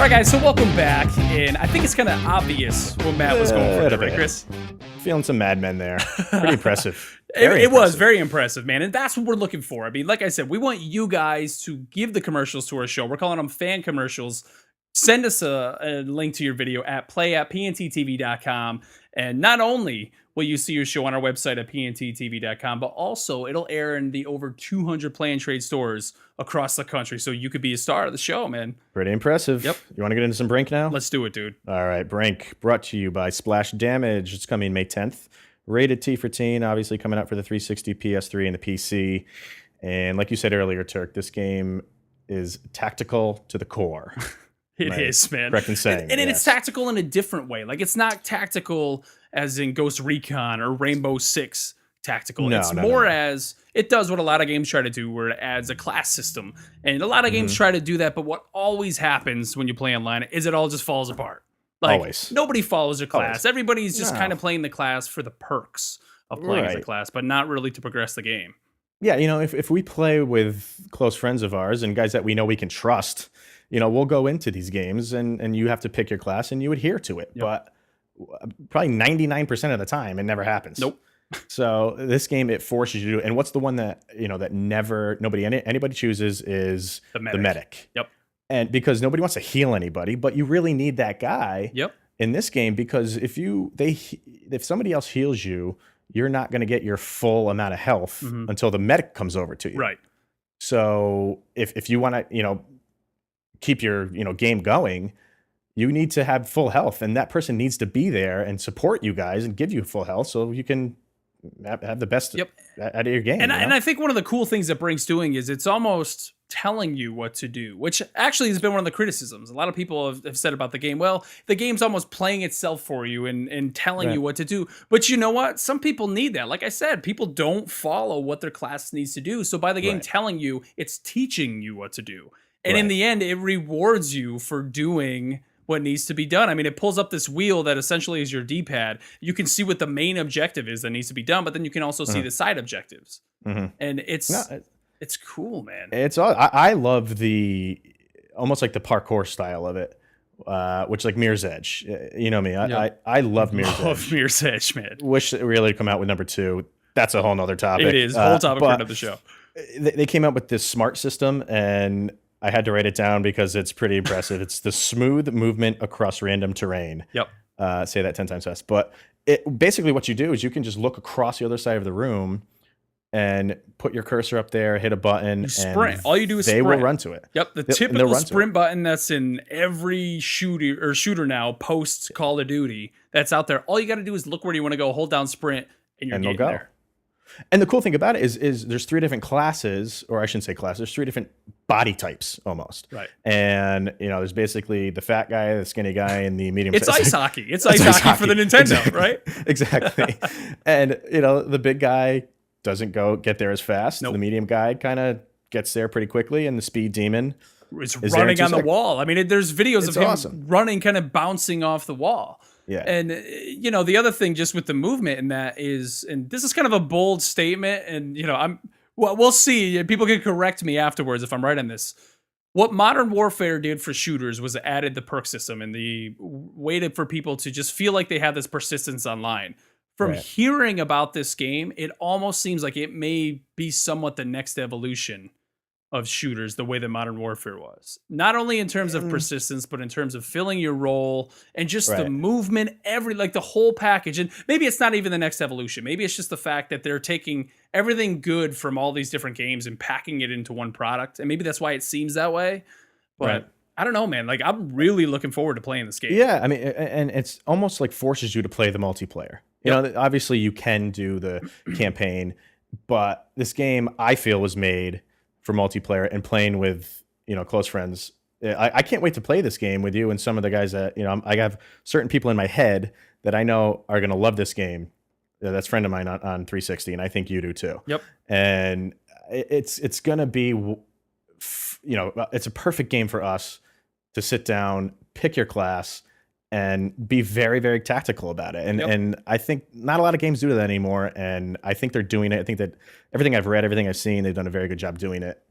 right, guys, so welcome back, and I think it's kind of obvious what Matt was going for there, right, Chris? Feeling some Mad Men there. Pretty impressive. It was very impressive, man, and that's what we're looking for. I mean, like I said, we want you guys to give the commercials to our show. We're calling them fan commercials. Send us a link to your video at play@pnttv.com, and not only will you see your show on our website at pnttv.com, but also it'll air in the over 200 Play and Trade stores across the country, so you could be a star of the show, man. Pretty impressive. Yep. You want to get into some Brink now? Let's do it, dude. All right, Brink, brought to you by Splash Damage. It's coming May 10th. Rated T for teen, obviously coming out for the 360, PS3, and the PC. And like you said earlier, Turk, this game is tactical to the core. It is, man. Correct in saying. And it's tactical in a different way. Like, it's not tactical as in Ghost Recon or Rainbow Six tactical. No, it's no, more no. as it does what a lot of games try to do, where it adds a class system. And a lot of games try to do that, but what always happens when you play online is it all just falls apart. Like, Always. nobody follows a class. Always. Everybody's just No. kind of playing the class for the perks of playing as a class, but not really to progress the game. Yeah, you know, if we play with close friends of ours and guys that we know we can trust, you know, we'll go into these games and you have to pick your class and you adhere to it. Yep. But probably 99% of the time, it never happens. Nope. So this game, it forces you to do it. And what's the one that, you know, that never, anybody chooses is the medic. Yep. And because nobody wants to heal anybody, but you really need that guy in this game, because if somebody else heals you, you're not going to get your full amount of health until the medic comes over to you. Right. So if you want to, you know, keep your, you know, game going, you need to have full health, and that person needs to be there and support you guys and give you full health so you can have the best out of your game. And I think one of the cool things that Brink's doing is it's almost telling you what to do, which actually has been one of the criticisms. A lot of people have said about the game, well, the game's almost playing itself for you and telling you what to do. But you know what? Some people need that. Like I said, people don't follow what their class needs to do. So by the game telling you, it's teaching you what to do. And in the end, it rewards you for doing what needs to be done. I mean, it pulls up this wheel that essentially is your D-pad. You can see what the main objective is that needs to be done, but then you can also see the side objectives. And it's cool, man. It's all, I love the almost like the parkour style of it, which like Mirror's Edge. You know me, I love Mirror's Edge. Mirror's Edge, man. Wish it really come out with number 2. That's a whole nother topic. It is a whole topic of the show. They came out with this smart system, and I had to write it down because it's pretty impressive. It's the smooth movement across random terrain. Yep. Say that 10 times fast. But basically what you do is you can just look across the other side of the room and put your cursor up there, hit a button, you sprint. All you do is they sprint. will run to it. Yep, the typical sprint button that's in every shooter now post Call of Duty that's out there. All you got to do is look where you want to go, hold down sprint, and you're getting there. And the cool thing about it is there's 3 different classes, or I shouldn't say classes, there's 3 different body types almost. Right. And, you know, there's basically the fat guy, the skinny guy, and the medium. It's ice hockey. It's ice hockey for the Nintendo, right? Exactly. And, you know, the big guy doesn't get there as fast. Nope. The medium guy kind of gets there pretty quickly, and the speed demon is running on the wall. I mean, there's videos of him running, kind of bouncing off the wall. Yeah. And, you know, the other thing just with the movement in that is, and this is kind of a bold statement, and, you know, we'll see. People can correct me afterwards if I'm right on this. What Modern Warfare did for shooters was it added the perk system and the waited for people to just feel like they had this persistence online. From hearing about this game, it almost seems like it may be somewhat the next evolution of shooters, the way that Modern Warfare was. Not only in terms of persistence, but in terms of filling your role and just the movement, like the whole package. And maybe it's not even the next evolution. Maybe it's just the fact that they're taking everything good from all these different games and packing it into one product. And maybe that's why it seems that way. But I don't know, man. Like, I'm really looking forward to playing this game. Yeah, I mean, and it's almost like forces you to play the multiplayer. You know, obviously you can do the campaign, but this game, I feel, was made for multiplayer and playing with, you know, close friends. I can't wait to play this game with you and some of the guys that, you know, I have certain people in my head that I know are going to love this game. That's a friend of mine on 360, and I think you do too. Yep. And it's going to be, you know, it's a perfect game for us to sit down, pick your class, and be very, very tactical about it. And I think not a lot of games do that anymore, and I think they're doing it. I think that everything I've read, everything I've seen, they've done a very good job doing it.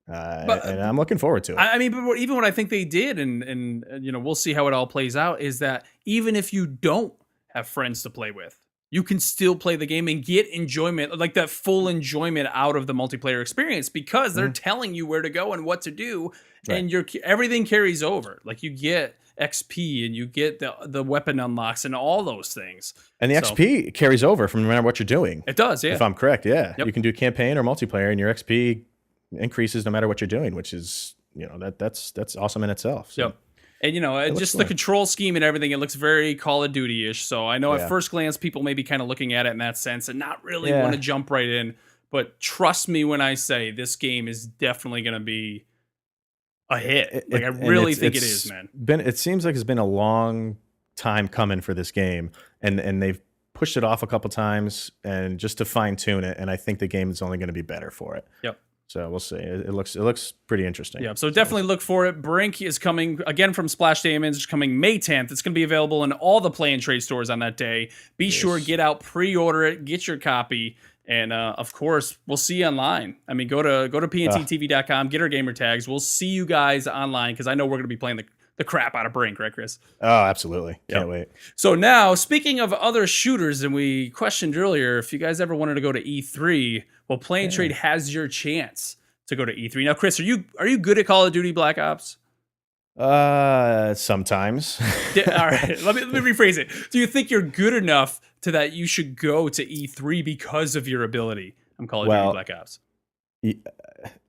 And I'm looking forward to it. I mean, but even what I think they did, and we'll see how it all plays out, is that even if you don't have friends to play with, you can still play the game and get enjoyment, like that full enjoyment out of the multiplayer experience, because they're telling you where to go and what to do, and everything carries over. Like you get XP and you get the weapon unlocks and all those things. And the XP carries over from no matter what you're doing. It does, yeah. If I'm correct, yeah. Yep. You can do campaign or multiplayer, and your XP increases no matter what you're doing, which is that's awesome in itself. So. Yep. And just the control scheme and everything, it looks very Call of Duty-ish. So I know at first glance, people may be kind of looking at it in that sense and not really want to jump right in. But trust me when I say this game is definitely going to be a hit. I really think it is, man. It seems like it's been a long time coming for this game, and they've pushed it off a couple times and just to fine-tune it. And I think the game is only going to be better for it. Yep. So we'll see. It looks pretty interesting. Yeah, so definitely look for it. Brink is coming, again, from Splash Diamonds. It's coming May 10th. It's going to be available in all the Play and Trade stores on that day. Be sure, get out, pre-order it, get your copy, and of course, we'll see you online. I mean, go to pnttv.com, get our gamer tags. We'll see you guys online, because I know we're going to be playing the crap out of Brink, right, Chris? Oh, absolutely. Can't wait. So now, speaking of other shooters, and we questioned earlier, if you guys ever wanted to go to E3, well, Play and Trade has your chance to go to E3. Now, Chris, are you good at Call of Duty Black Ops? Sometimes. All right, let me rephrase it. Do you think you're good enough to that you should go to E3 because of your ability on Call of Duty Black Ops?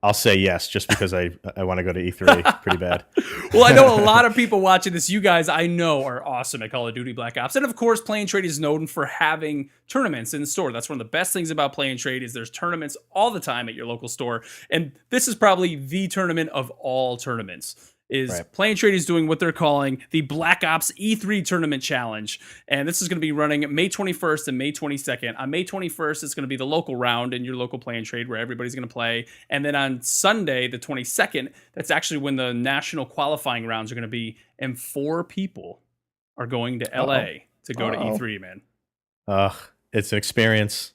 I'll say yes, just because I want to go to E3 pretty bad. Well, I know a lot of people watching this. You guys, I know, are awesome at Call of Duty Black Ops. And of course, Play and Trade is known for having tournaments in the store. That's one of the best things about Play and Trade is there's tournaments all the time at your local store. And this is probably the tournament of all tournaments. Play and Trade is doing what they're calling the Black Ops E3 Tournament Challenge. And this is going to be running May 21st and May 22nd. On May 21st, it's going to be the local round in your local Play and Trade where everybody's going to play. And then on Sunday, the 22nd, that's actually when the national qualifying rounds are going to be. And 4 people are going to LA to go to E3, man. It's an experience.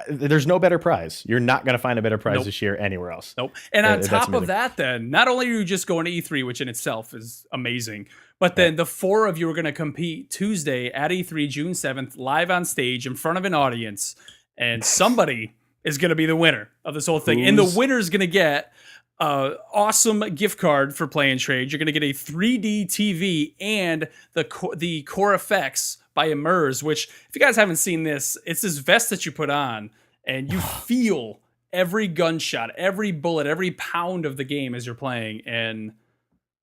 There's no better prize. You're not going to find a better prize this year anywhere else. Nope. And on top of that, then, not only are you just going to E3, which in itself is amazing, but then the 4 of you are going to compete Tuesday at E3, June 7th, live on stage in front of an audience. And somebody is going to be the winner of this whole thing. And the winner is going to get an awesome gift card for Play and Trade. You're going to get a 3D TV and the Core Effects by Immerse, which, if you guys haven't seen this, it's this vest that you put on and you feel every gunshot, every bullet, every pound of the game as you're playing, and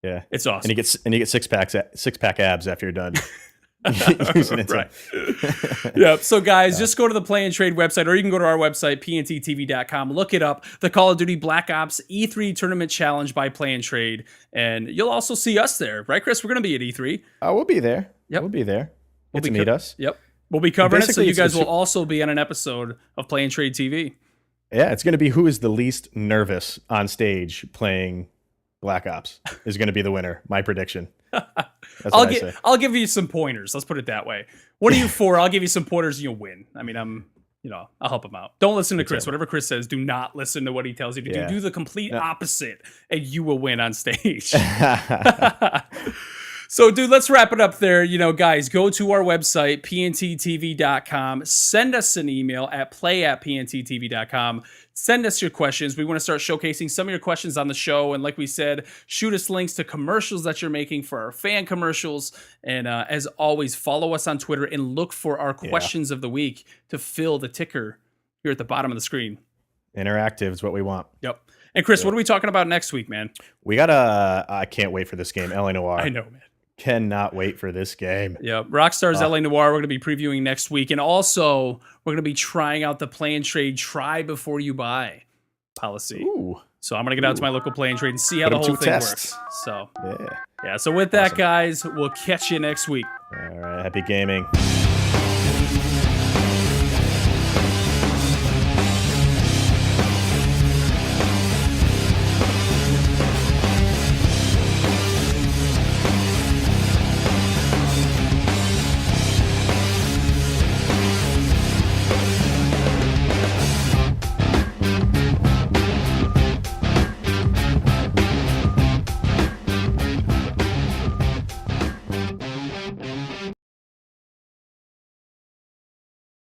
it's awesome. And you get six pack abs after you're done using it. Right. Yep. So guys, just go to the Play and Trade website, or you can go to our website, pnttv.com, look it up, the Call of Duty Black Ops E3 Tournament Challenge by Play and Trade, and you'll also see us there, right, Chris? We're going to be at E3. We'll be there. Yep. We'll be there. We'll meet us. Yep. We'll be covering it, so you guys will also be on an episode of Play and Trade TV. Yeah, it's going to be who is the least nervous on stage playing Black Ops is going to be the winner. My prediction. I'll give you some pointers. Let's put it that way. What are you for? I'll give you some pointers and you'll win. I mean, I'll help him out. Don't listen to Chris. Whatever Chris says, do not listen to what he tells you to do. Do the complete opposite, and you will win on stage. So, dude, let's wrap it up there. Guys, go to our website, pnttv.com. Send us an email at play@pnttv.com. Send us your questions. We want to start showcasing some of your questions on the show. And like we said, shoot us links to commercials that you're making for our fan commercials. And as always, follow us on Twitter and look for our questions of the week to fill the ticker here at the bottom of the screen. Interactive is what we want. Yep. And Chris, what are we talking about next week, man? We got I can't wait for this game, LA Noire. I know, man. Cannot wait for this game. Yeah, Rockstar's LA Noire we're going to be previewing next week. And also, we're going to be trying out the Play and Trade try before you buy policy. Ooh. So I'm going to get out to my local Play and Trade and see how the whole thing works. So, yeah. So with that, guys, we'll catch you next week. All right, happy gaming.